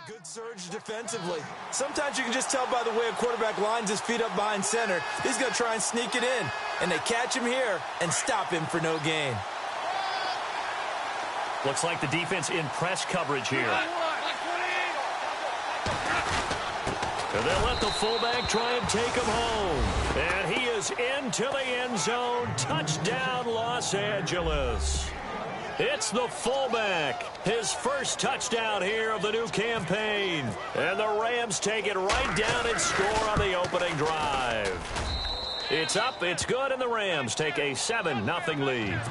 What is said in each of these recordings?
Good surge defensively. Sometimes you can just tell by the way a quarterback lines his feet up behind center. He's going to try and sneak it in. And they catch him here and stop him for no gain. Looks like the defense in press coverage here. And they'll let the fullback try and take him home. And he is into the end zone. Touchdown, Los Angeles. It's the fullback. His first touchdown here of the new campaign. And the Rams take it right down and score on the opening drive. It's up, it's good, and the Rams take a 7-0 lead.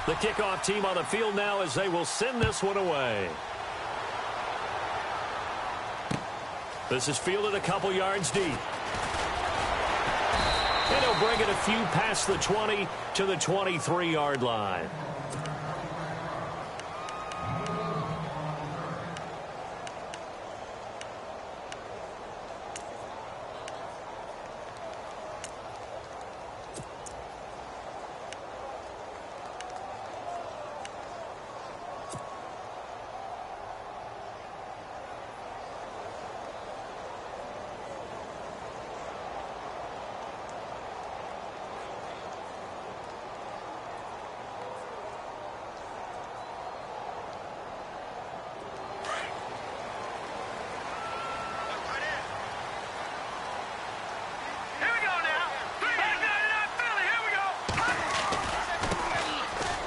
The kickoff team on the field now as they will send this one away. This is fielded a couple yards deep. And he'll bring it a few past the 20 to the 23-yard line.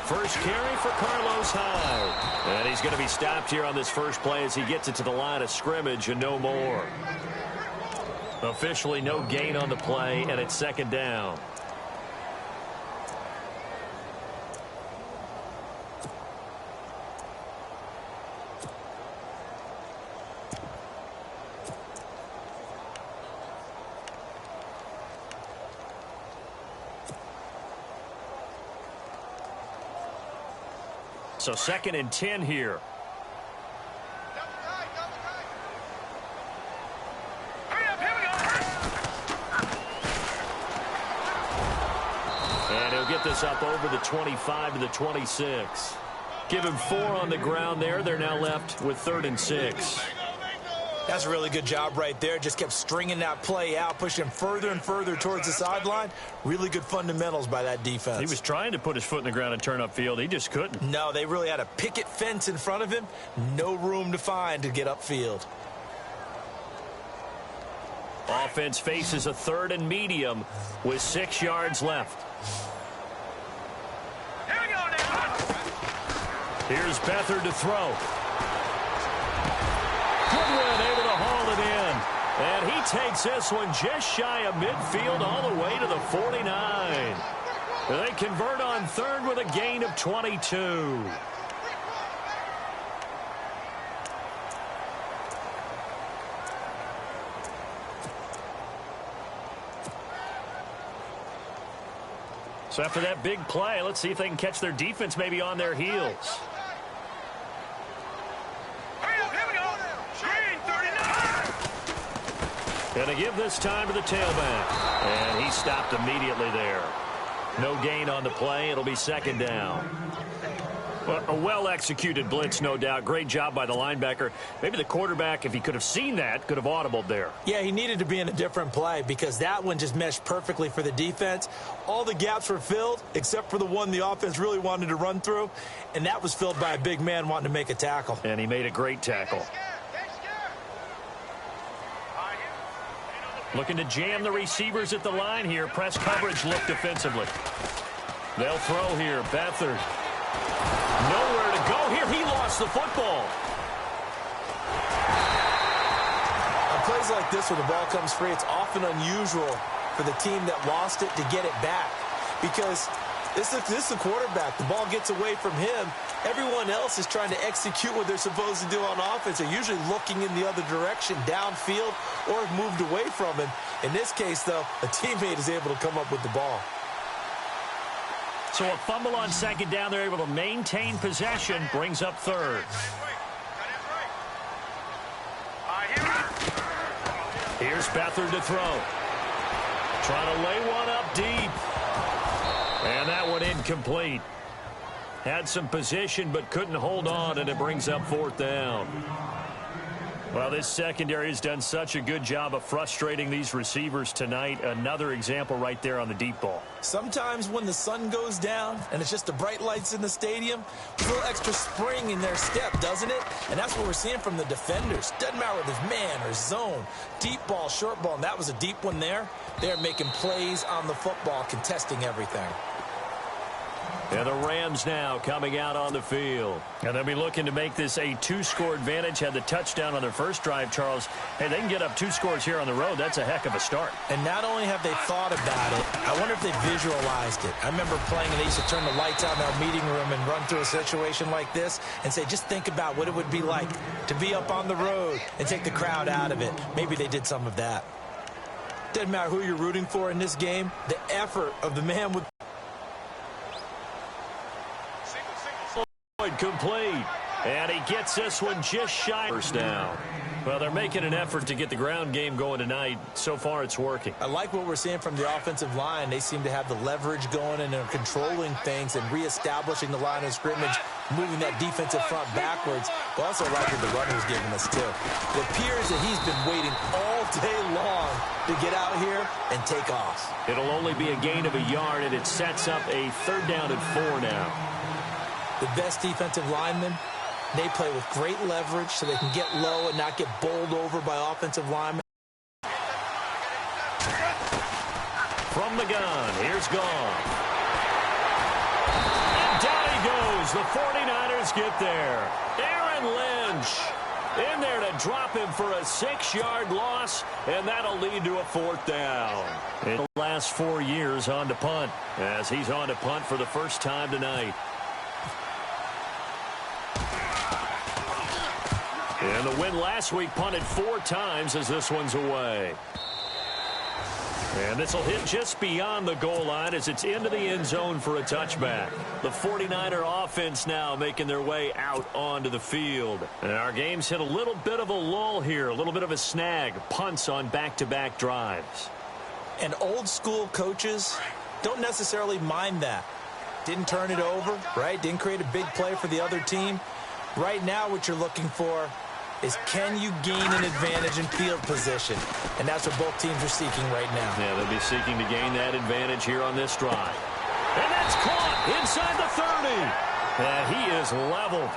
First carry for Carlos Hyde. And he's going to be stopped here on this first play as he gets it to the line of scrimmage and no more. Officially no gain on the play, and it's second down. So 2nd and 10 here. And he'll get this up over the 25 to the 26. Give him 4 on the ground there. They're now left with 3rd and 6. That's a really good job right there. Just kept stringing that play out, pushing him further and further towards the sideline. Really good fundamentals by that defense. He was trying to put his foot in the ground and turn upfield. He just couldn't. No, they really had a picket fence in front of him. No room to find to get upfield. Offense faces a 3rd and medium with 6 yards left. Here we go now. Here's Beathard to throw. Goodwin able to haul it in. And he takes this one just shy of midfield all the way to the 49. They convert on 3rd with a gain of 22. So after that big play, let's see if they can catch their defense maybe on their heels. Going to give this time to the tailback. And he stopped immediately there. No gain on the play. It'll be 2nd down. Well, a well-executed blitz, no doubt. Great job by the linebacker. Maybe the quarterback, if he could have seen that, could have audibled there. Yeah, he needed to be in a different play because that one just meshed perfectly for the defense. All the gaps were filled except for the one the offense really wanted to run through, and that was filled by a big man wanting to make a tackle. And he made a great tackle. Looking to jam the receivers at the line here. Press coverage look defensively. They'll throw here. Beathard. Nowhere to go here. He lost the football. On plays like this where the ball comes free, it's often unusual for the team that lost it to get it back. Because this is the quarterback. The ball gets away from him. Everyone else is trying to execute what they're supposed to do on offense. They're usually looking in the other direction, downfield, or have moved away from him. In this case, though, a teammate is able to come up with the ball. So a fumble on 2nd down. They're able to maintain possession. Brings up 3rd. Here's Beathard to throw. Trying to lay one up deep. And that one incomplete. Had some position but couldn't hold on, and it brings up 4th down. Well, this secondary has done such a good job of frustrating these receivers tonight. Another example right there on the deep ball. Sometimes when the sun goes down and it's just the bright lights in the stadium, a little extra spring in their step, doesn't it? And that's what we're seeing from the defenders. Doesn't matter whether it's man or zone, deep ball, short ball, and that was a deep one there. They're making plays on the football, contesting everything. And the Rams now coming out on the field. And they'll be looking to make this a 2-score advantage. Had the touchdown on their first drive, Charles. Hey, they can get up 2 scores here on the road. That's a heck of a start. And not only have they thought about it, I wonder if they visualized it. I remember playing and they used to turn the lights out in our meeting room and run through a situation like this and say, just think about what it would be like to be up on the road and take the crowd out of it. Maybe they did some of that. Doesn't matter who you're rooting for in this game. The effort of the man with complete. And he gets this one just shy. First down. Well, they're making an effort to get the ground game going tonight. So far, it's working. I like what we're seeing from the offensive line. They seem to have the leverage going and they're controlling things and reestablishing the line of scrimmage, moving that defensive front backwards. But also like what the runner's giving us, too. It appears that he's been waiting all day long to get out here and take off. It'll only be a gain of a yard, and it sets up a 3rd down and 4 now. The best defensive linemen, they play with great leverage so they can get low and not get bowled over by offensive linemen. From the gun, here's Goff. And down he goes. The 49ers get there. Aaron Lynch in there to drop him for a 6-yard loss, and that'll lead to a 4th down. In the last 4 years on to punt, as he's on to punt for the first time tonight. And the win last week punted 4 times as this one's away. And this will hit just beyond the goal line as it's into the end zone for a touchback. The 49er offense now making their way out onto the field. And our game's hit a little bit of a lull here, a little bit of a snag. Punts on back-to-back drives. And old school coaches don't necessarily mind that. Didn't turn it over, right? Didn't create a big play for the other team. Right now what you're looking for is can you gain an advantage in field position? And that's what both teams are seeking right now. Yeah, they'll be seeking to gain that advantage here on this drive. And that's caught inside the 30. And he is leveled.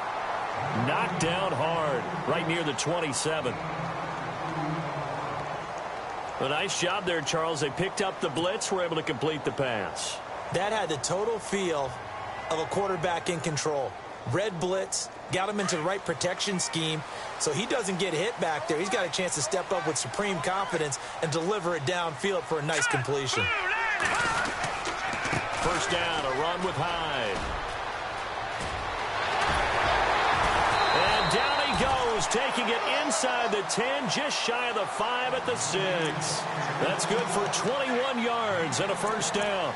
Knocked down hard right near the 27. A nice job there, Charles. They picked up the blitz, were able to complete the pass. That had the total feel of a quarterback in control. Red blitz, got him into the right protection scheme, so he doesn't get hit back there. He's got a chance to step up with supreme confidence and deliver it downfield for a nice completion. First down, a run with Hyde. And down he goes, taking it inside the 10, just shy of the 5 at the 6. That's good for 21 yards and a first down.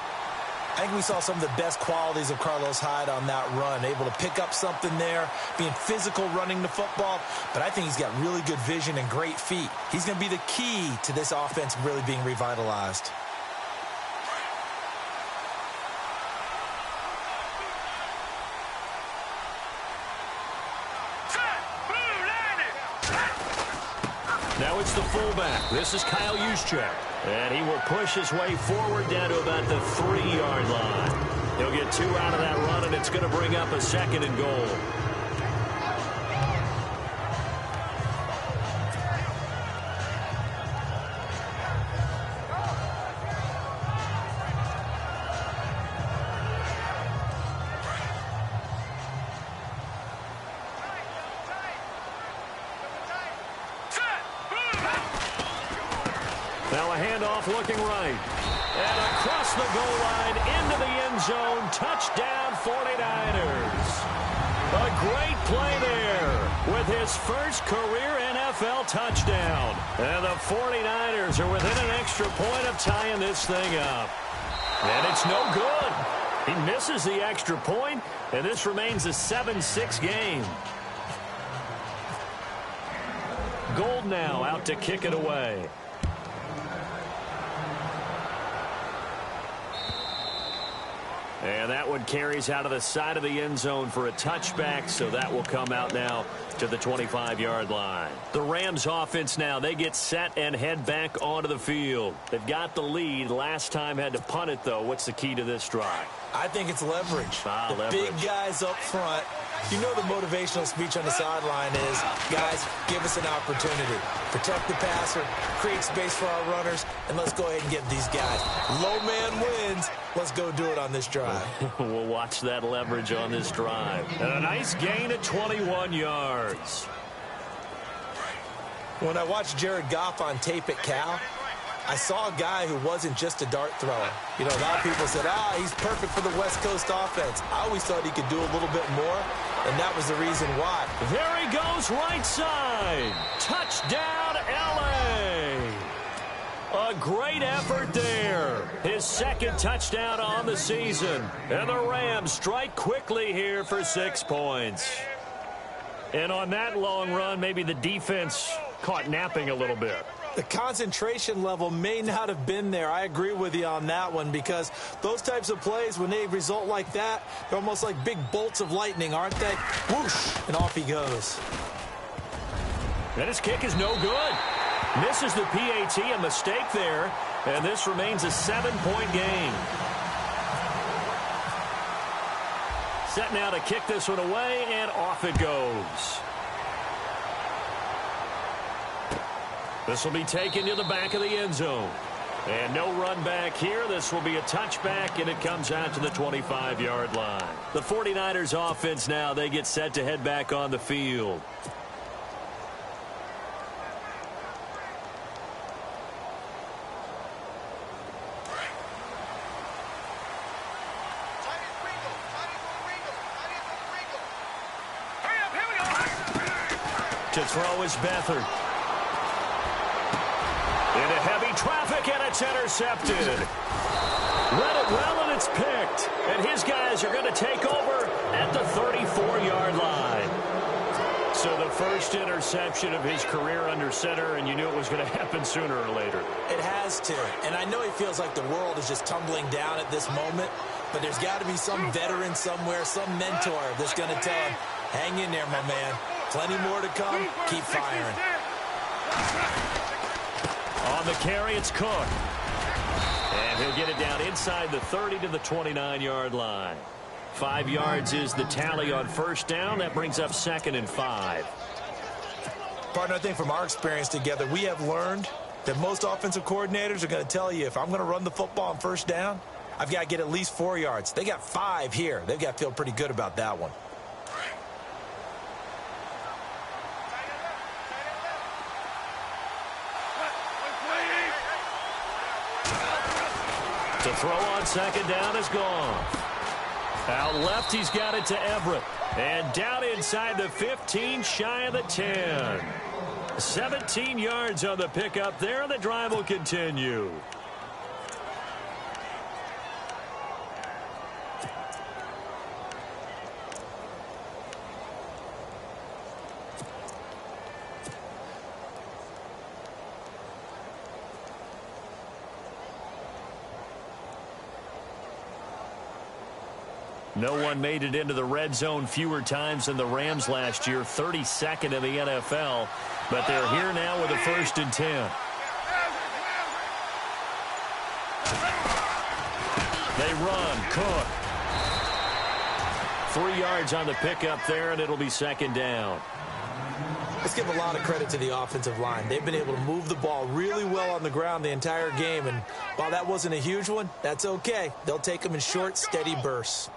I think we saw some of the best qualities of Carlos Hyde on that run, able to pick up something there, being physical running the football, but I think he's got really good vision and great feet. He's going to be the key to this offense really being revitalized. Now it's the fullback. This is Kyle Juszczyk. And he will push his way forward down to about the 3-yard line. He'll get 2 out of that run, and it's going to bring up a 2nd and goal. Now a handoff looking right. And across the goal line into the end zone. Touchdown 49ers. A great play there with his first career NFL touchdown. And the 49ers are within an extra point of tying this thing up. And it's no good. He misses the extra point, and this remains a 7-6 game. Gold now out to kick it away. And that one carries out of the side of the end zone for a touchback, so that will come out now to the 25-yard line. The Rams offense now, they get set and head back onto the field. They've got the lead. Last time had to punt it, though. What's the key to this drive? I think it's leverage. Leverage. Big guys up front. You know the motivational speech on the sideline is, guys, give us an opportunity. Protect the passer, create space for our runners, and let's go ahead and get these guys. Low man wins. Let's go do it on this drive. We'll watch that leverage on this drive. And a nice gain of 21 yards. When I watched Jared Goff on tape at Cal, I saw a guy who wasn't just a dart thrower. You know, a lot of people said, he's perfect for the West Coast offense. I always thought he could do a little bit more, and that was the reason why. There he goes, right side. Touchdown, L.A. A great effort there. His second touchdown on the season. And the Rams strike quickly here for 6 points. And on that long run, maybe the defense caught napping a little bit. The concentration level may not have been there. I agree with you on that one, because those types of plays, when they result like that, they're almost like big bolts of lightning, aren't they? Whoosh, and off he goes. And his kick is no good. Misses the PAT, a mistake there, and this remains a 7-point game. Set now to kick this one away, and off it goes. This will be taken to the back of the end zone. And no run back here. This will be a touchback, and it comes out to the 25-yard line. The 49ers offense now, they get set to head back on the field. To throw is Beathard. Into heavy traffic, and it's intercepted. Read it well, and it's picked. And his guys are going to take over at the 34-yard line. So the first interception of his career under center, and you knew it was going to happen sooner or later. It has to. And I know he feels like the world is just tumbling down at this moment, but there's got to be some veteran somewhere, some mentor that's going to tell him, hang in there, my man. Plenty more to come. Keep firing. On the carry, it's Cook. And he'll get it down inside the 30 to the 29-yard line. 5 yards is the tally on first down. That brings up 2nd and 5. Partner, I think from our experience together, we have learned that most offensive coordinators are going to tell you, if I'm going to run the football on first down, I've got to get at least 4 yards. They got 5 here. They've got to feel pretty good about that one. The throw on second down is gone. Out left, he's got it to Everett. And down inside the 15, shy of the 10. 17 yards on the pickup there. The drive will continue. No one made it into the red zone fewer times than the Rams last year, 32nd in the NFL. But they're here now with a 1st and 10. They run. Cook. 3 yards on the pickup there, and it'll be 2nd down. Let's give a lot of credit to the offensive line. They've been able to move the ball really well on the ground the entire game. And while that wasn't a huge one, that's okay. They'll take them in short, steady bursts.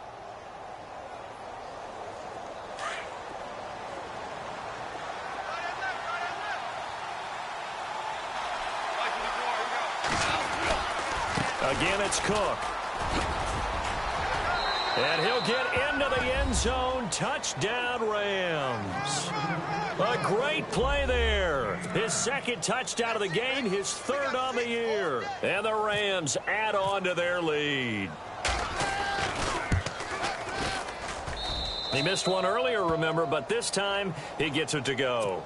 Again, it's Cook. And he'll get into the end zone. Touchdown, Rams. A great play there. His 2nd touchdown of the game, his 3rd on the year. And the Rams add on to their lead. He missed one earlier, remember, but this time he gets it to go.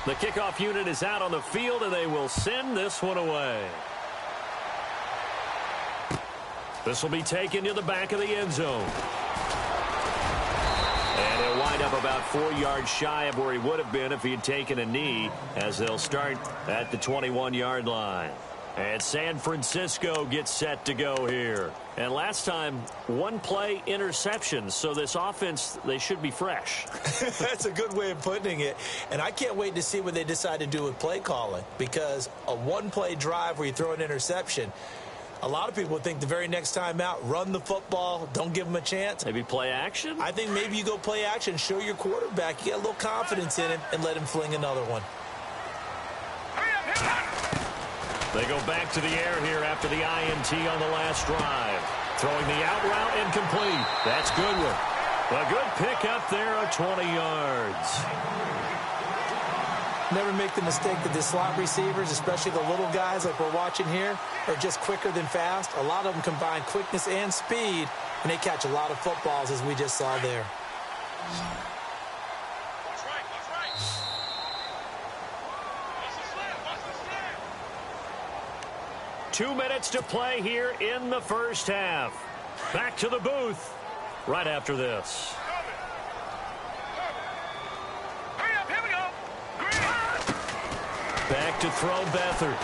The kickoff unit is out on the field, and they will send this one away. This will be taken to the back of the end zone. And he'll wind up about 4 yards shy of where he would have been if he had taken a knee, as they'll start at the 21-yard line. And San Francisco gets set to go here. And last time, one play interceptions. So this offense, they should be fresh. That's a good way of putting it. And I can't wait to see what they decide to do with play calling. Because a one-play drive where you throw an interception, a lot of people would think the very next time out, run the football, don't give them a chance. Maybe play action? I think maybe you go play action, show your quarterback, you get a little confidence in him, and let him fling another one. They go back to the air here after the INT on the last drive. Throwing the out route incomplete. That's Goodwin. A good pick up there of 20 yards. Never make the mistake that the slot receivers, especially the little guys like we're watching here, are just quicker than fast. A lot of them combine quickness and speed, and they catch a lot of footballs, as we just saw there. 2 minutes to play here in the first half. Back to the booth right after this. Back to throw Beathard.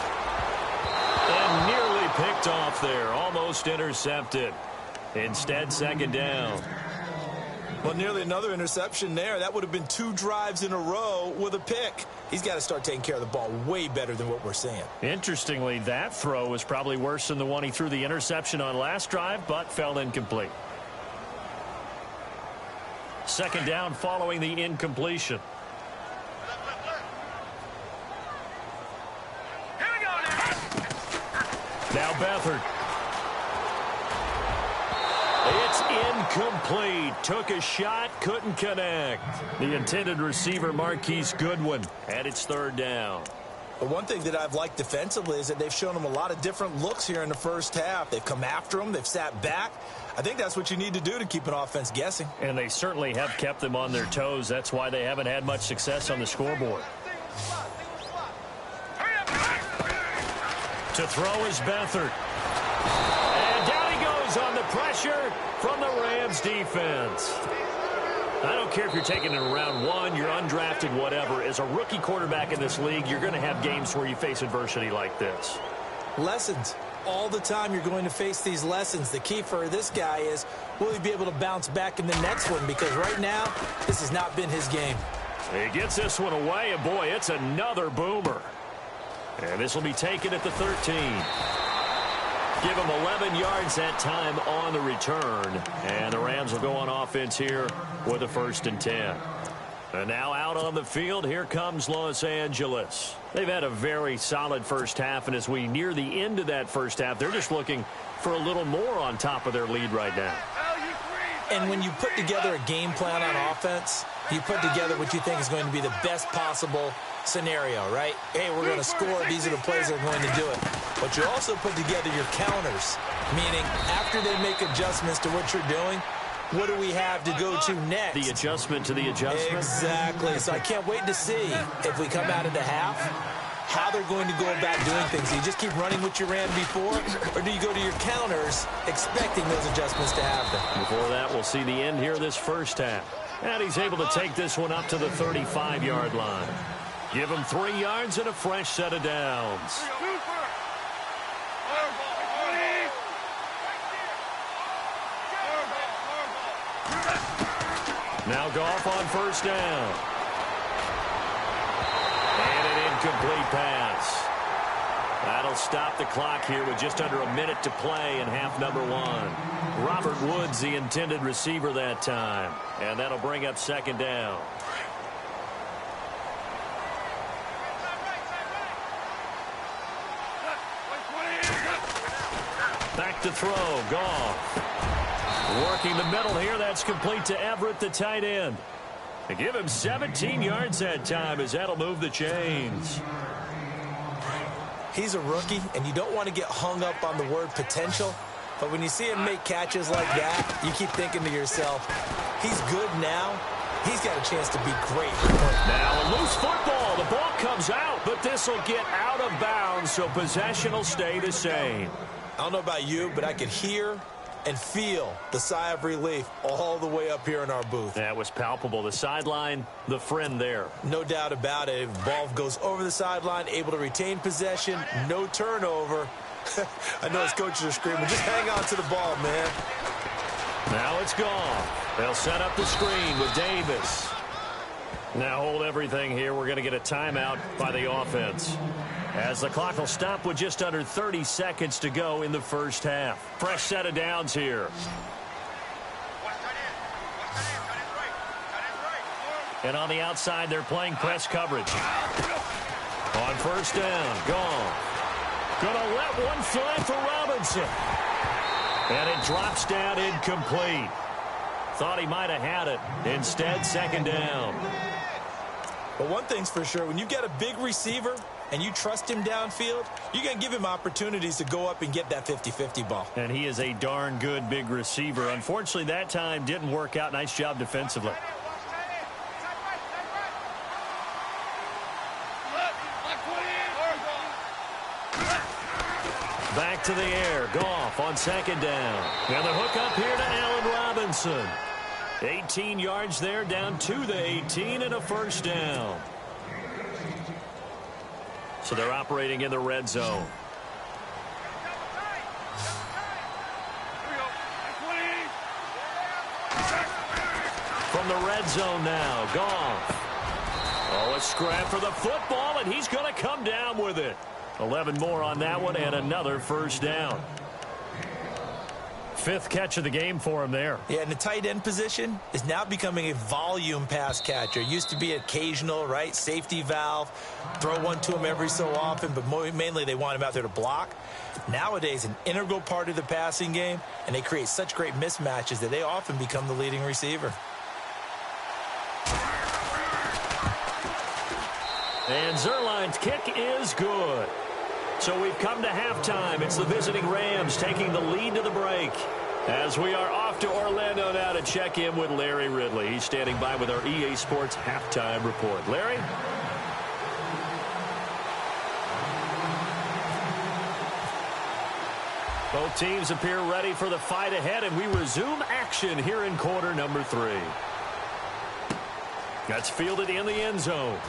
And nearly picked off there. Almost intercepted. Instead, second down. Well, nearly another interception there. That would have been 2 drives in a row with a pick. He's got to start taking care of the ball way better than what we're seeing. Interestingly, that throw was probably worse than the one he threw the interception on last drive, but fell incomplete. Second down following the incompletion. Now Beathard. It's incomplete. Took a shot, couldn't connect. The intended receiver, Marquise Goodwin, and it's third down. But one thing that I've liked defensively is that they've shown him a lot of different looks here in the first half. They've come after him. They've sat back. I think that's what you need to do to keep an offense guessing. And they certainly have kept them on their toes. That's why they haven't had much success on the scoreboard. To throw is Beathard. And down he goes on the pressure from the Rams defense. I don't care if you're taking it in round 1, you're undrafted, whatever. As a rookie quarterback in this league, you're going to have games where you face adversity like this. Lessons. All the time you're going to face these lessons. The key for this guy is, will he be able to bounce back in the next one? Because right now, this has not been his game. He gets this one away, and boy, it's another boomer. And this will be taken at the 13. Give him 11 yards that time on the return. And the Rams will go on offense here with a 1st and 10. And now out on the field, here comes Los Angeles. They've had a very solid first half, and as we near the end of that first half, they're just looking for a little more on top of their lead right now. And when you put together a game plan on offense, you put together what you think is going to be the best possible scenario, right? Hey, we're going to score. These are the plays that are going to do it. But you also put together your counters, meaning after they make adjustments to what you're doing, what do we have to go to next? The adjustment to the adjustment? Exactly. So I can't wait to see if we come out of the half, how they're going to go about doing things. Do you just keep running what you ran before, or do you go to your counters expecting those adjustments to happen? Before that, we'll see the end here this first half. And he's able to take this one up to the 35-yard line. Give him 3 yards and a fresh set of downs. Now Goff on first down. And an incomplete pass. That'll stop the clock here with just under a minute to play in half number 1. Robert Woods, the intended receiver that time. And that'll bring up second down. Back to throw, Goff. Working the middle here, that's complete to Everett, the tight end. They give him 17 yards that time as that'll move the chains. He's a rookie, and you don't want to get hung up on the word potential. But when you see him make catches like that, you keep thinking to yourself, he's good now, he's got a chance to be great. Now a loose football. The ball comes out, but this will get out of bounds, so possession will stay the same. I don't know about you, but I could hear and feel the sigh of relief all the way up here in our booth. That was palpable. The sideline, the friend there. No doubt about it. If the ball goes over the sideline, able to retain possession, no turnover. I know his coaches are screaming, just hang on to the ball, man. Now it's gone. They'll set up the screen with Davis. Now hold everything here. We're going to get a timeout by the offense, as the clock will stop with just under 30 seconds to go in the first half. Fresh set of downs here. And on the outside, they're playing press coverage. On first down, gone. Gonna let one fly for Robinson. And it drops down incomplete. Thought he might have had it. Instead, second down. But one thing's for sure, when you've got a big receiver and you trust him downfield, you're going to give him opportunities to go up and get that 50-50 ball. And he is a darn good big receiver. Unfortunately, that time didn't work out. Nice job defensively. Back to the air. Goff on second down. Now the hook up here to Allen Robinson. 18 yards there, down to the 18, and a first down. So they're operating in the red zone. From the red zone now, Goff. Oh, a scrap for the football, and he's going to come down with it. 11 more on that one, and another first down. Fifth catch of the game for him there. Yeah, and the tight end position is now becoming a volume pass catcher. Used to be occasional, right? Safety valve. Throw one to him every so often, but mainly they want him out there to block. Nowadays, an integral part of the passing game, and they create such great mismatches that they often become the leading receiver. And Zerline's kick is good. So we've come to halftime. It's the visiting Rams taking the lead to the break, as we are off to Orlando now to check in with Larry Ridley. He's standing by with our EA Sports halftime report. Larry? Both teams appear ready for the fight ahead, and we resume action here in quarter number 3. That's fielded in the end zone.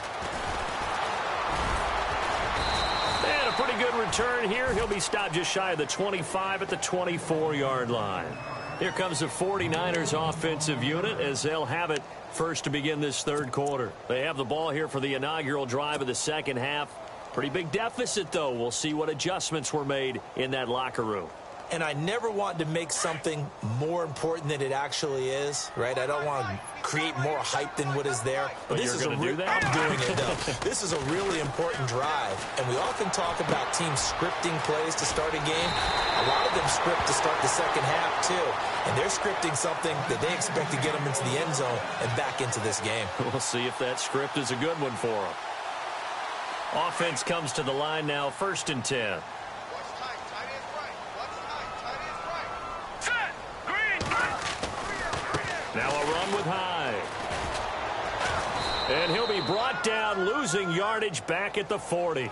Pretty good return here. He'll be stopped just shy of the 25 at the 24-yard line. Here comes the 49ers offensive unit as they'll have it first to begin this third quarter. They have the ball here for the inaugural drive of the second half. Pretty big deficit, though. We'll see what adjustments were made in that locker room. And I never want to make something more important than it actually is, right? I don't want to create more hype than what is there. But this you're is going to do that? I'm doing it, though. This is a really important drive. And we often talk about teams scripting plays to start a game. A lot of them script to start the second half, too. And they're scripting something that they expect to get them into the end zone and back into this game. We'll see if that script is a good one for them. Offense comes to the line now, 1st and 10. Now a run with Hyde. And he'll be brought down, losing yardage back at the 40.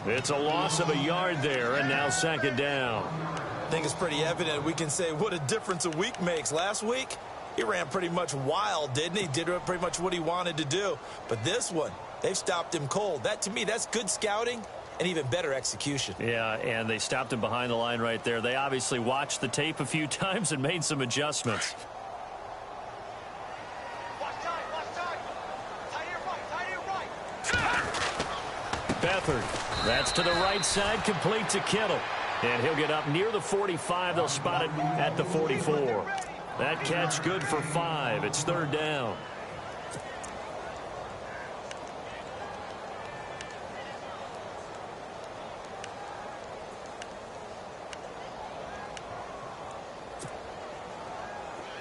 It's a loss of a yard there, and now second down. I think it's pretty evident. We can say what a difference a week makes. Last week, he ran pretty much wild, didn't he? Did pretty much what he wanted to do. But this one, they've stopped him cold. That, to me, that's good scouting and even better execution. Yeah, and they stopped him behind the line right there. They obviously watched the tape a few times and made some adjustments. Beathard, that's to the right side, complete to Kittle. And he'll get up near the 45. They'll spot it at the 44. That catch good for 5. It's third down.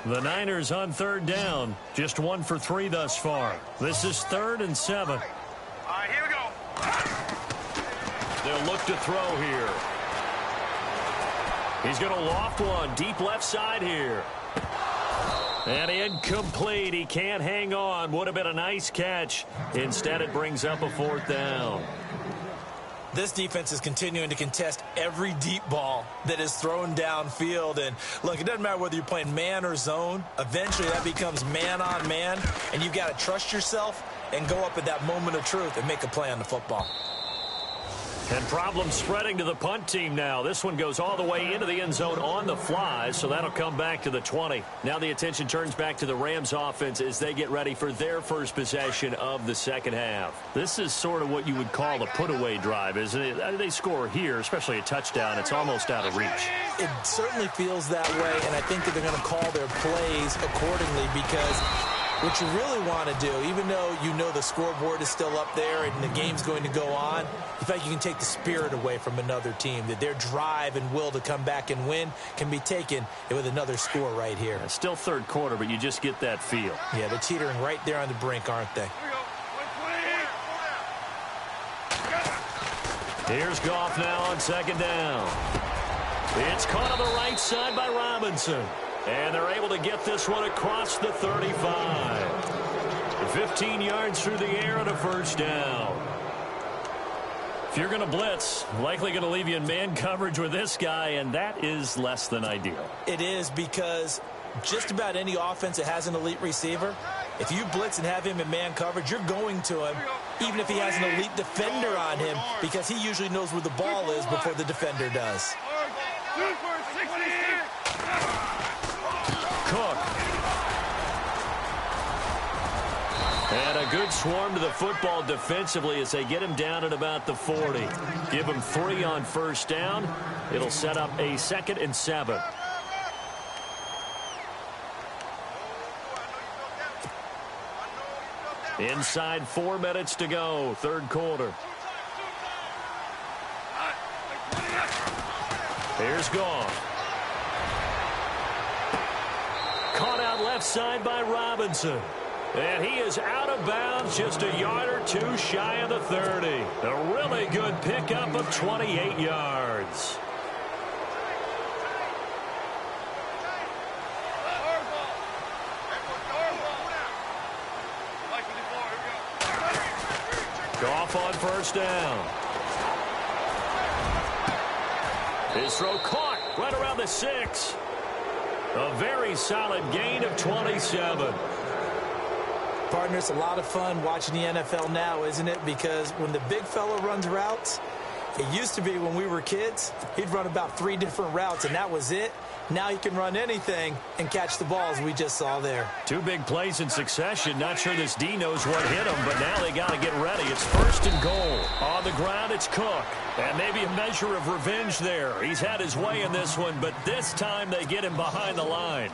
The Niners on third down. Just 1 for 3 thus far. This is 3rd and 7. Here we go. They'll look to throw here. He's going to loft one deep left side here. And incomplete. He can't hang on. Would have been a nice catch. Instead, it brings up a 4th down. This defense is continuing to contest every deep ball that is thrown downfield. And, look, it doesn't matter whether you're playing man or zone. Eventually, that becomes man-on-man, and you've got to trust yourself and go up at that moment of truth and make a play on the football. And problems spreading to the punt team now. This one goes all the way into the end zone on the fly, so that'll come back to the 20. Now the attention turns back to the Rams offense as they get ready for their first possession of the second half. This is sort of what you would call a put-away drive, isn't it? They score here, especially a touchdown. It's almost out of reach. It certainly feels that way, and I think that they're going to call their plays accordingly because what you really want to do, even though you know the scoreboard is still up there and the game's going to go on, you feel like you can take the spirit away from another team, that their drive and will to come back and win can be taken with another score right here. It's still third quarter, but you just get that feel. Yeah, they're teetering right there on the brink, aren't they? Here's Goff now on second down. It's caught on the right side by Robinson. And they're able to get this one across the 35. 15 yards through the air and a first down. If you're going to blitz, likely going to leave you in man coverage with this guy, and that is less than ideal. It is, because just about any offense that has an elite receiver, if you blitz and have him in man coverage, you're going to him, even if he has an elite defender on him, because he usually knows where the ball is before the defender does. Cook. And a good swarm to the football defensively as they get him down at about the 40. Give him 3 on first down. It'll set up a 2nd and 7. Inside 4 minutes to go, third quarter. Here's Goff. Caught out left side by Robinson. And he is out of bounds, just a yard or 2 shy of the 30. A really good pickup of 28 yards. Goff on first down. His throw caught right around the 6. A very solid gain of 27. Partner, it's a lot of fun watching the NFL now, isn't it? Because when the big fella runs routes, it used to be when we were kids, he'd run about 3 different routes, and that was it. Now he can run anything and catch the balls we just saw there. 2 big plays in succession. Not sure this D knows what hit him, but now they got to get ready. It's 1st and goal. On the ground, it's Cook. And maybe a measure of revenge there. He's had his way in this one, but this time they get him behind the line.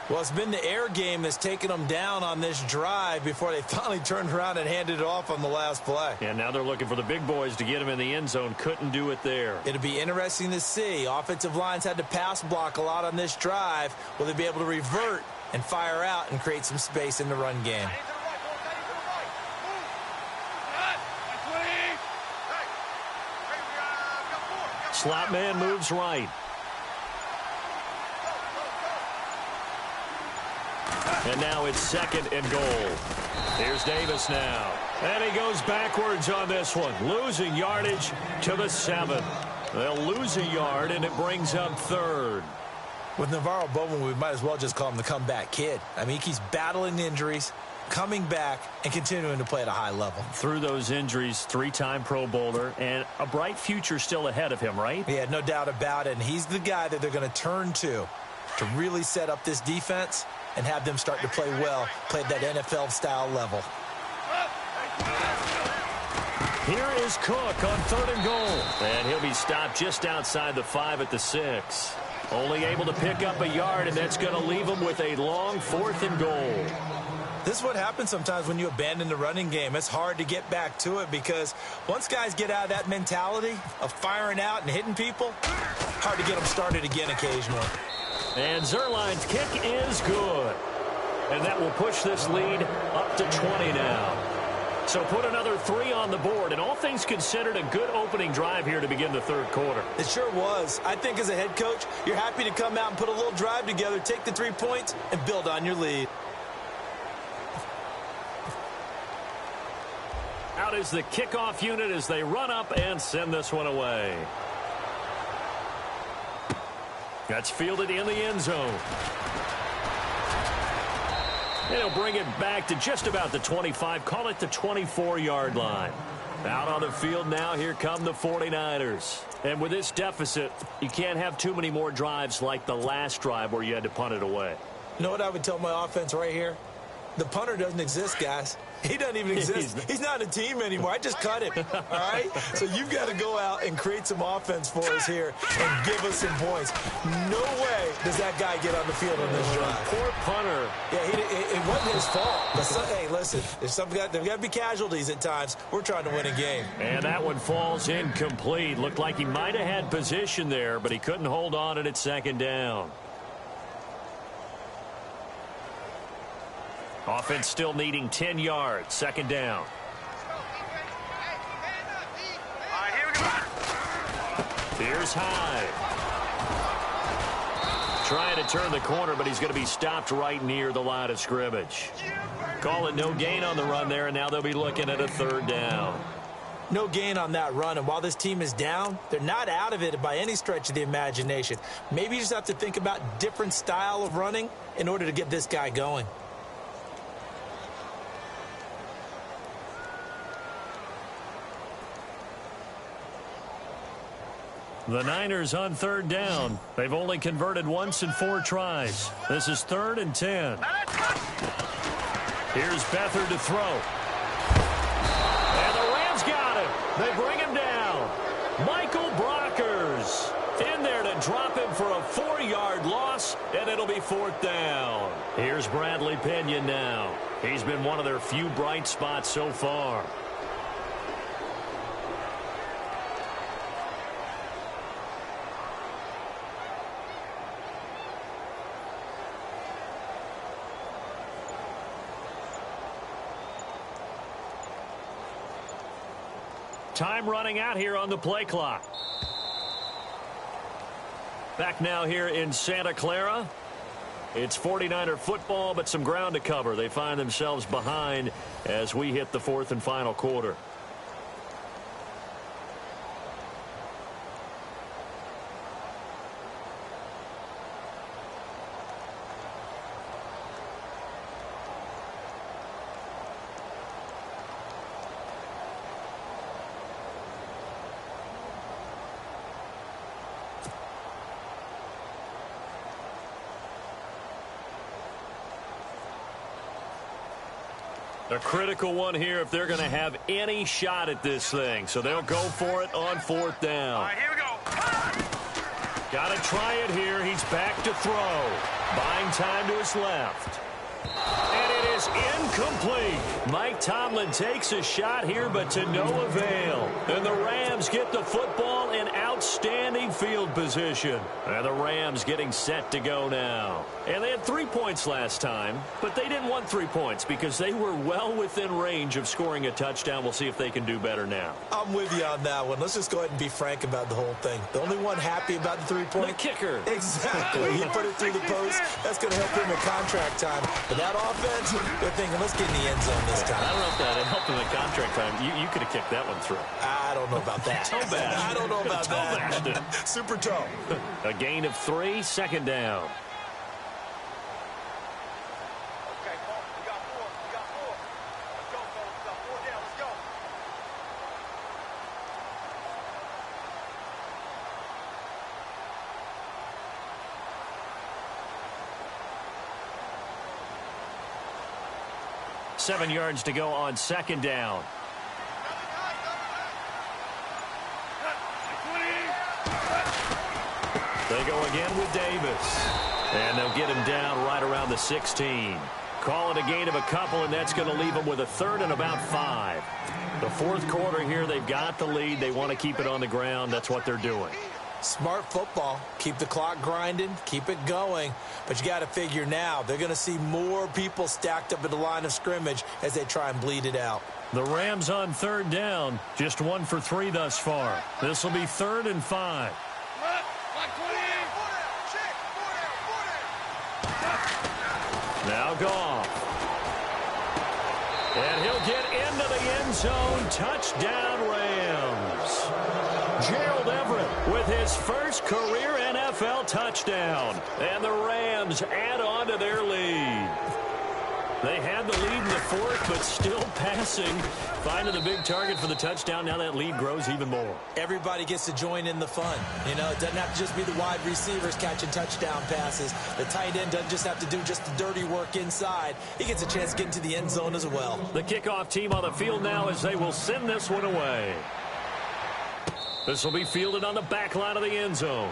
Well, it's been the air game that's taken them down on this drive before they finally turned around and handed it off on the last play. And now they're looking for the big boys to get him in the end zone. Couldn't do it there. It'll be interesting to see. Offensive lines had to pass block a lot on this drive. Will they be able to revert and fire out and create some space in the run game? Slot man moves right. And now it's 2nd and goal. Here's Davis now. And he goes backwards on this one. Losing yardage to the 7. They'll lose a yard, and it brings up 3rd. With Navarro Bowman, we might as well just call him the comeback kid. I mean, he keeps battling injuries, coming back, and continuing to play at a high level. Through those injuries, 3-time Pro Bowler, and a bright future still ahead of him, right? Yeah, no doubt about it. And he's the guy that they're going to turn to really set up this defense and have them start to play well, play at that NFL-style level. Here is Cook on 3rd and goal. And he'll be stopped just outside the 5 at the 6. Only able to pick up a yard, and that's going to leave him with a long 4th and goal. This is what happens sometimes when you abandon the running game. It's hard to get back to it because once guys get out of that mentality of firing out and hitting people, hard to get them started again occasionally. And Zuerlein's kick is good. And that will push this lead up to 20 now. So put another 3 on the board, and all things considered, a good opening drive here to begin the third quarter. It sure was. I think as a head coach, you're happy to come out and put a little drive together, take the 3 points, and build on your lead. Out is the kickoff unit as they run up and send this one away. That's fielded in the end zone. And he'll bring it back to just about the 25, call it the 24-yard line. Out on the field now, here come the 49ers. And with this deficit, you can't have too many more drives like the last drive where you had to punt it away. You know what I would tell my offense right here? The punter doesn't exist, guys. He doesn't even exist. He's not a team anymore. I just cut him, all right? So you've got to go out and create some offense for us here and give us some points. No way does that guy get on the field on this drive. Poor punter. Yeah, it wasn't his fault. But hey, listen, there's got to be casualties at times. We're trying to win a game. And that one falls incomplete. Looked like he might have had position there, but he couldn't hold on at second down. Offense still needing 10 yards. Second down. Here's Hyde. Trying to turn the corner, but he's going to be stopped right near the line of scrimmage. Call it no gain on the run there, and now they'll be looking at a third down. No gain on that run, and while this team is down, they're not out of it by any stretch of the imagination. Maybe you just have to think about different style of running in order to get this guy going. The Niners on third down. They've only converted once in 4 tries. This is 3rd and 10. Here's Beathard to throw. And the Rams got him. They bring him down. Michael Brockers in there to drop him for a 4-yard loss, and it'll be 4th down. Here's Bradley Pinion now. He's been one of their few bright spots so far. Time running out here on the play clock. Back now here in Santa Clara. It's 49er football, but some ground to cover. They find themselves behind as we hit the 4th and final quarter. A critical one here if they're going to have any shot at this thing. So they'll go for it on 4th down. All right, here we go. Got to try it here. He's back to throw. Buying time to his left. And it is incomplete. Mike Tomlin takes a shot here, but to no avail. And the Rams get the football in outstanding field position. And the Rams getting set to go now. And they had 3 points last time, but they didn't want 3 points because they were well within range of scoring a touchdown. We'll see if they can do better now. I'm with you on that one. Let's just go ahead and be frank about the whole thing. The only one happy about the 3-point? The kicker. Exactly. He put it through the post. That's going to help him in contract time. But that offense, they're thinking, let's get in the end zone this time. I don't know if that helped him in contract time. You could have kicked that one through. I don't know about that. Toe bash. I don't know about that. Super toe. A gain of 3, second down. Okay, we got 4. We got 4. Let's go, fellas. We got 4 down. Let's go. Seven yards to go on second down. They go again with Davis. And they'll get him down right around the 16. Call it a gain of a couple, and that's going to leave them with a 3rd and about 5. The 4th quarter here, they've got the lead. They want to keep it on the ground. That's what they're doing. Smart football. Keep the clock grinding, keep it going. But you got to figure now, they're going to see more people stacked up at the line of scrimmage as they try and bleed it out. The Rams on third down, just 1 for 3 thus far. This will be 3rd and 5. Now Goff. And he'll get into the end zone. Touchdown, Rams. Gerald Everett with his first career NFL touchdown. And the Rams add on to their lead. They had the lead in the 4th, but still passing. Finding the big target for the touchdown. Now that lead grows even more. Everybody gets to join in the fun. You know, it doesn't have to just be the wide receivers catching touchdown passes. The tight end doesn't just have to do just the dirty work inside. He gets a chance to get into the end zone as well. The kickoff team on the field now as they will send this one away. This will be fielded on the back line of the end zone.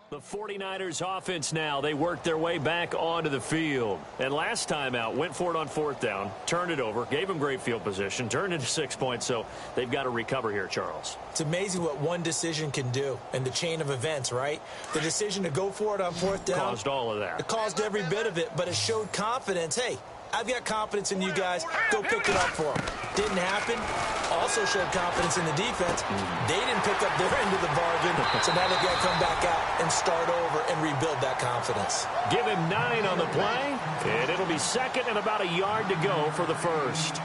The 49ers offense now, they worked their way back onto the field. And last time out, went for it on 4th down, turned it over, gave them great field position, turned into 6 points, so they've got to recover here, Charles. It's amazing what one decision can do in the chain of events, right? The decision to go for it on 4th down. Caused all of that. It caused every bit of it, but it showed confidence. Hey, I've got confidence in you guys. Go pick it up for them. Didn't happen. Also showed confidence in the defense. They didn't pick up their end of the bargain, so now they've got to come back out and start over and rebuild that confidence. Give him 9 on the play, and it'll be 2nd and about a yard to go for the 1st.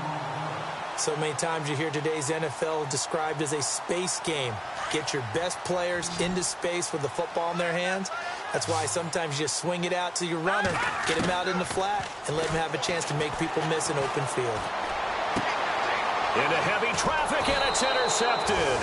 So many times you hear today's NFL described as a space game. Get your best players into space with the football in their hands. That's why sometimes you just swing it out to your runner, get him out in the flat, and let him have a chance to make people miss an open field. Into heavy traffic, and it's intercepted.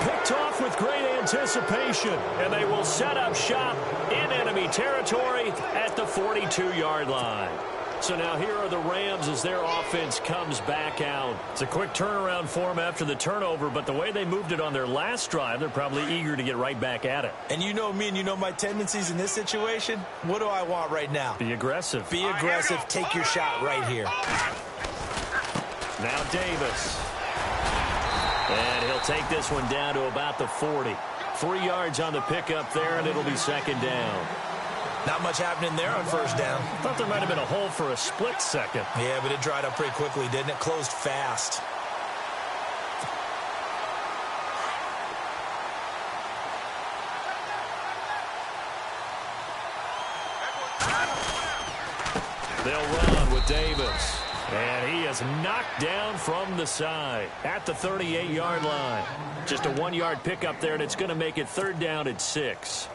Picked off with great anticipation, and they will set up shop in enemy territory at the 42-yard line. So now here are the Rams as their offense comes back out. It's a quick turnaround for them after the turnover, but the way they moved it on their last drive, they're probably eager to get right back at it. And you know me and you know my tendencies in this situation. What do I want right now? Be aggressive. Be aggressive. Take your shot right here. Now Davis. And he'll take this one down to about the 40. 3 yards on the pickup there, and it'll be 2nd down. Not much happening there on 1st down. Thought there might have been a hole for a split second. Yeah, but it dried up pretty quickly, didn't it? Closed fast. They'll run with Davis. And he is knocked down from the side at the 38-yard line. Just a 1-yard pickup there, and it's going to make it 3rd down at 6.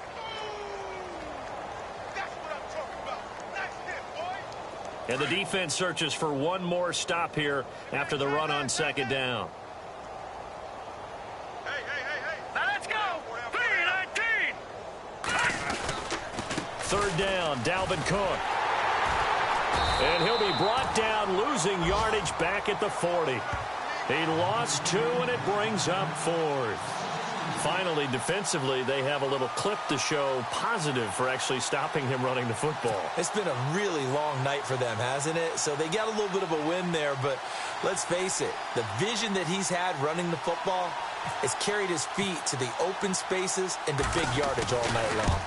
And the defense searches for one more stop here after the run on 2nd down. Now let's go. 3-19. 3rd down, Dalvin Cook. And he'll be brought down, losing yardage back at the 40. He lost 2, and it brings up 4th. finally, defensively, they have a little clip to show positive for actually stopping him running the football. It's been a really long night for them, hasn't it? So they got a little bit of a win there, but let's face it, the vision that he's had running the football has carried his feet to the open spaces and to big yardage all night long.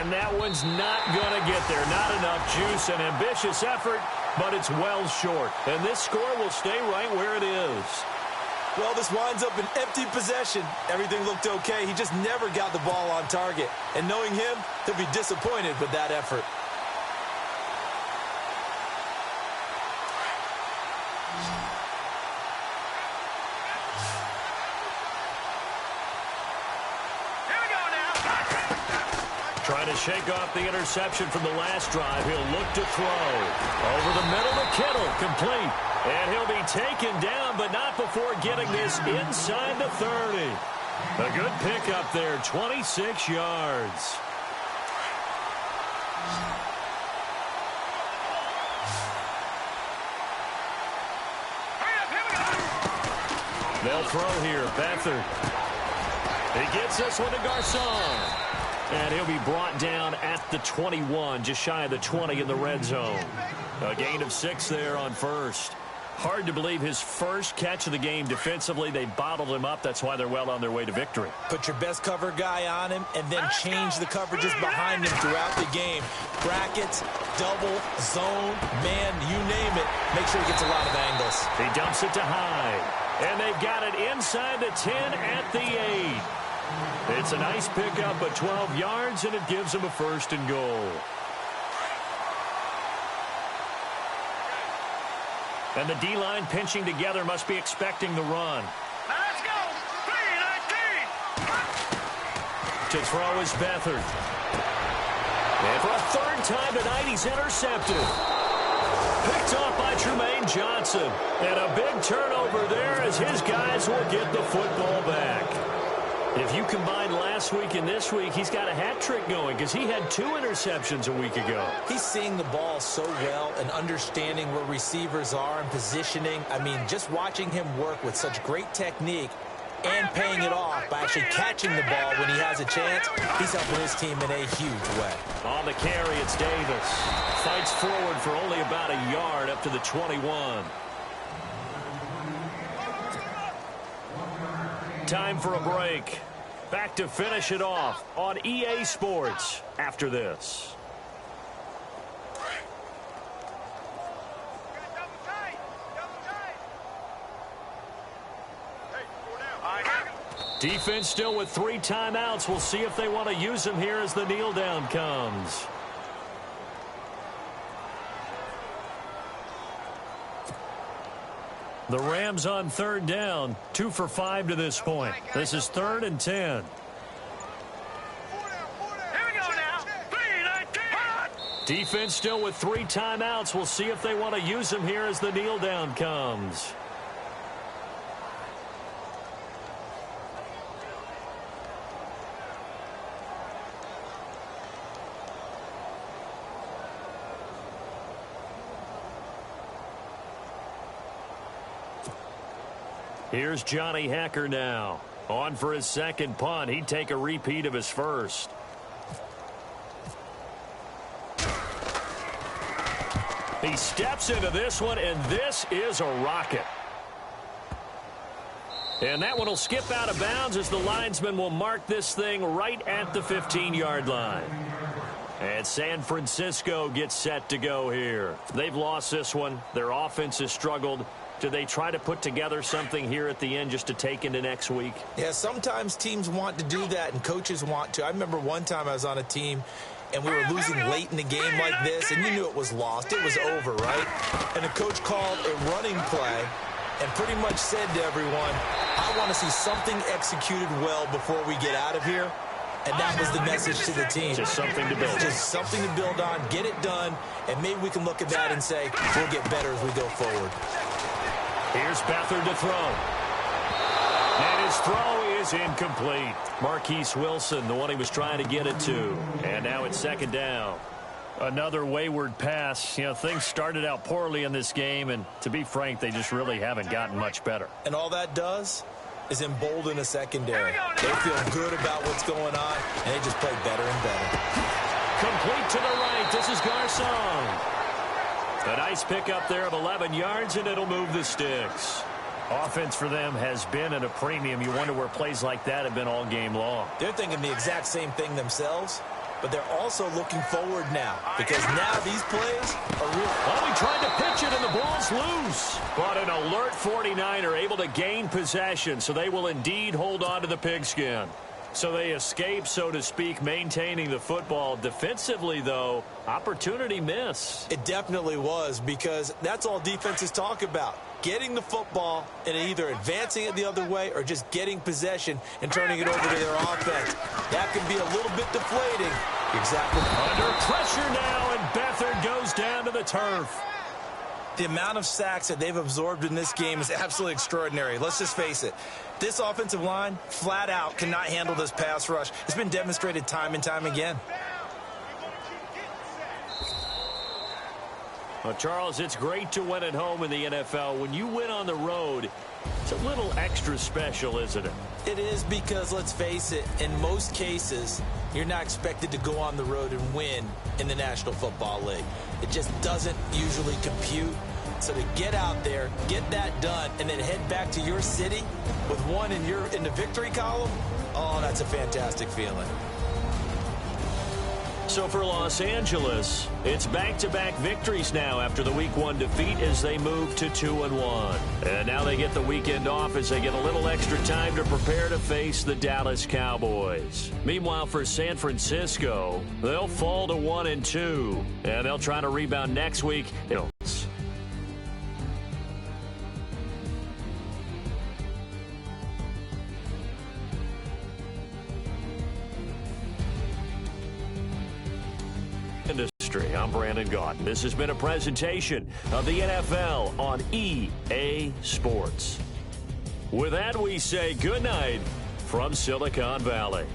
And that one's not going to get there. Not enough juice. An ambitious effort, but it's well short. And this score will stay right where it is. Well, this winds up an empty possession. Everything looked okay. He just never got the ball on target. And knowing him, he'll be disappointed with that effort. Trying to shake off the interception from the last drive. He'll look to throw. Over the middle to Kittle. Complete. And he'll be taken down, but not before getting this inside the 30. A good pickup there, 26 yards. They'll throw here. Beathard. He gets this one to Garcon. And he'll be brought down at the 21, just shy of the 20 in the red zone. A gain of 6 there on first. Hard to believe his first catch of the game defensively. They bottled him up. That's why they're well on their way to victory. Put your best cover guy on him and then change the coverages behind him throughout the game. Brackets, double, zone, man, you name it. Make sure he gets a lot of angles. He dumps it to Hyde. And they've got it inside the 10 at the 8. It's a nice pickup of 12 yards, and it gives him a 1st and goal. And the D-line pinching together must be expecting the run. Now let's go. 3-19. To throw is Beathard. And for a 3rd time tonight, he's intercepted. Picked off by Tremaine Johnson. And a big turnover there as his guys will get the football back. If you combine last week and this week, he's got a hat trick going because he had 2 interceptions a week ago. He's seeing the ball so well and understanding where receivers are and positioning. I mean, just watching him work with such great technique and paying it off by actually catching the ball when he has a chance, he's helping his team in a huge way. On the carry, it's Davis. Fights forward for only about a yard up to the 21. Time for a break. Back to finish it off on EA Sports after this. Defense still with 3 timeouts. We'll see if they want to use them here as the kneel down comes. The Rams on 3rd down, 2 for 5 to this point. This is 3rd and 10. Here we go now. 3-19. Defense still with 3 timeouts. We'll see if they want to use them here as the kneel down comes. Here's Johnny Hacker now. On for his 2nd punt. He'd take a repeat of his first. He steps into this one, and this is a rocket. And that one will skip out of bounds as the linesman will mark this thing right at the 15-yard line. And San Francisco gets set to go here. They've lost this one. Their offense has struggled. Do they try to put together something here at the end just to take into next week? Yeah, sometimes teams want to do that and coaches want to. I remember one time I was on a team and we were losing late in the game like this, and you knew it was lost. It was over, right? And the coach called a running play and pretty much said to everyone, I want to see something executed well before we get out of here. And that was the message to the team. Just something to build on. Just something to build on, get it done, and maybe we can look at that and say, we'll get better as we go forward. Here's Beathard to throw. And his throw is incomplete. Marquise Wilson, the one he was trying to get it to. And now it's 2nd down. Another wayward pass. You know, things started out poorly in this game, and to be frank, they just really haven't gotten much better. And all that does, is embolden a secondary. They feel good about what's going on, and they just play better and better. Complete to the right. This is Garcon. A nice pickup there of 11 yards, and it'll move the sticks. Offense for them has been at a premium. You wonder where plays like that have been all game long. They're thinking the exact same thing themselves, but they're also looking forward now because now these plays are real. Well, he tried to pitch it, and the ball's loose. But an alert 49er able to gain possession, so they will indeed hold on to the pigskin. So they escape, so to speak, maintaining the football. Defensively, though, opportunity miss. It definitely was, because that's all defenses talk about. Getting the football and either advancing it the other way or just getting possession and turning it over to their offense. That can be a little bit deflating. Exactly. Under pressure now, and Beathard goes down to the turf. The amount of sacks that they've absorbed in this game is absolutely extraordinary. Let's just face it. This offensive line, flat out, cannot handle this pass rush. It's been demonstrated time and time again. Well, Charles, it's great to win at home in the NFL. When you win on the road, it's a little extra special, isn't it? It is, because, let's face it, in most cases, you're not expected to go on the road and win in the National Football League. It just doesn't usually compute. So to get out there, get that done, and then head back to your city with one in the victory column, oh, that's a fantastic feeling. So for Los Angeles, it's back-to-back victories now after the Week 1 defeat as they move to 2-1. And now they get the weekend off as they get a little extra time to prepare to face the Dallas Cowboys. Meanwhile, for San Francisco, they'll fall to 1-2, and they'll try to rebound next week. I'm Brandon Gaudin. This has been a presentation of the NFL on EA Sports. With that, we say good night from Silicon Valley.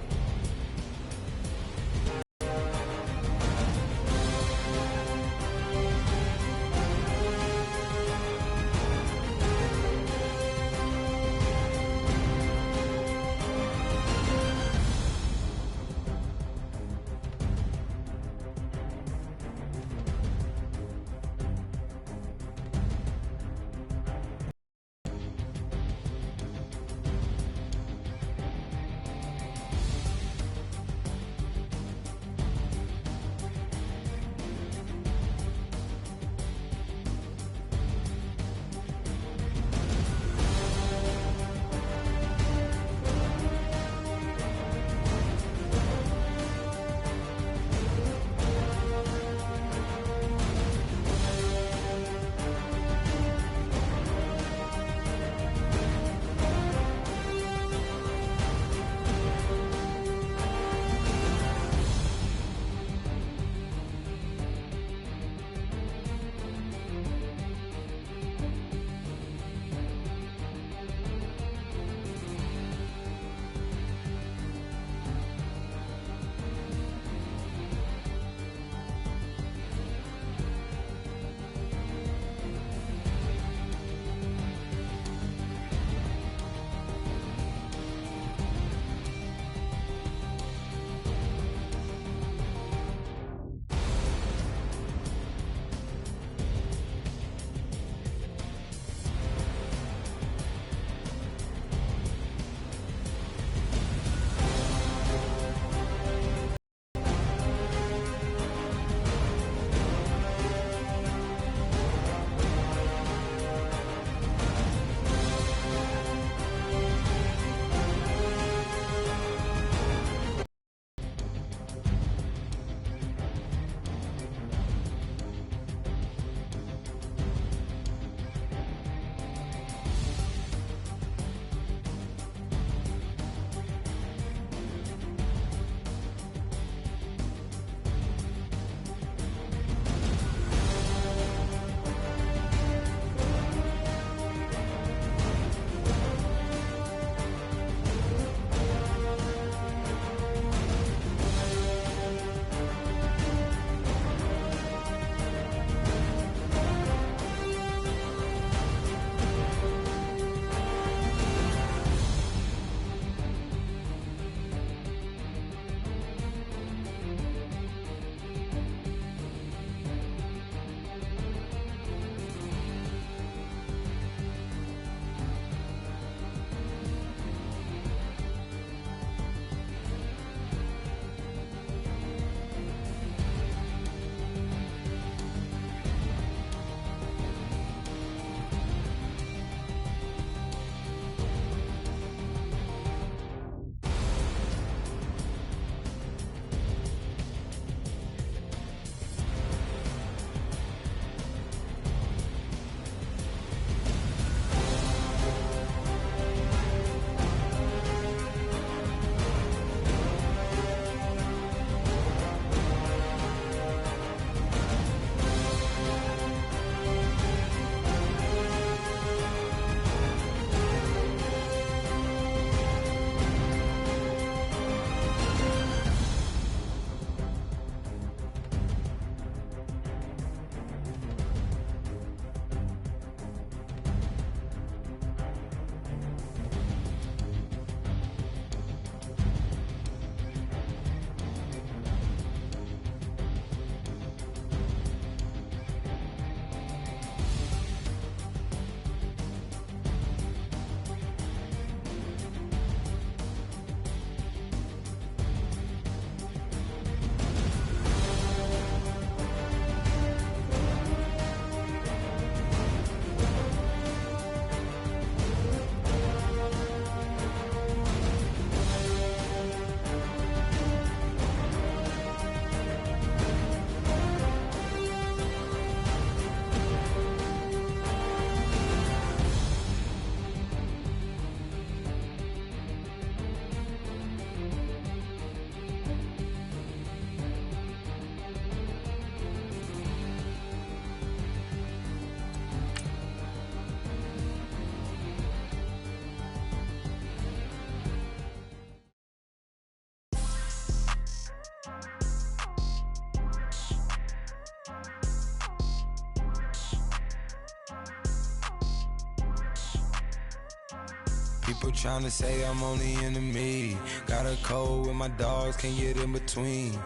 People tryna say I'm on the enemy. Got a code with my dogs, can't get in between.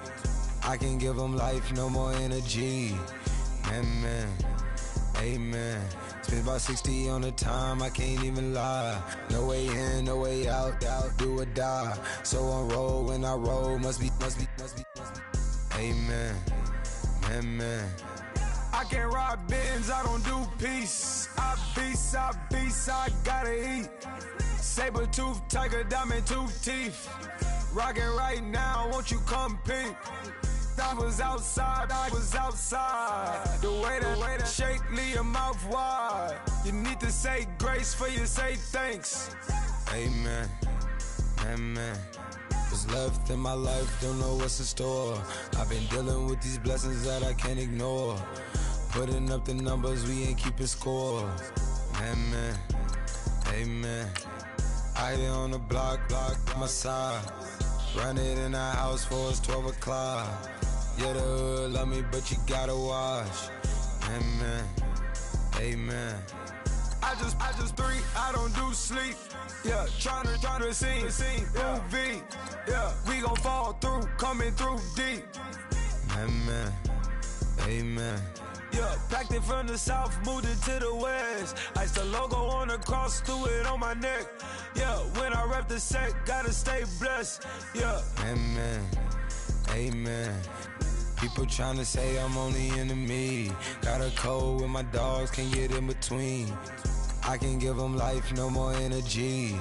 I can give them life, no more energy. Amen, amen. Spent about 60 on the time, I can't even lie. No way in, no way out, do or die. So on roll, when I roll, must be. Amen, amen. I can't ride Benz, I don't do peace. I beast, I gotta eat. Saber tooth, tiger, diamond tooth teeth. Rockin' right now, won't you come peep? I was outside. The way that shake, leave your mouth wide. You need to say grace for you say thanks. Amen, amen. What's left in my life, don't know what's in store. I've been dealing with these blessings that I can't ignore. Putting up the numbers, we ain't keeping score. Amen, amen. I here on the block, my side. Run it in the house for us 12 o'clock. Yeah, the hood love me, but you gotta watch. Amen, amen. I just three, I don't do sleep. Yeah, tryna sing, movie. Yeah, we gon' fall through, coming through deep. Amen, amen. Yeah, packed it from the south, moved it to the west. Iced the logo on the cross, threw it on my neck. Yeah, when I rep the set, gotta stay blessed. Yeah, amen, amen. People tryna say I'm on the enemy. Got a code with my dogs, can't get in between. I can give them life, no more energy.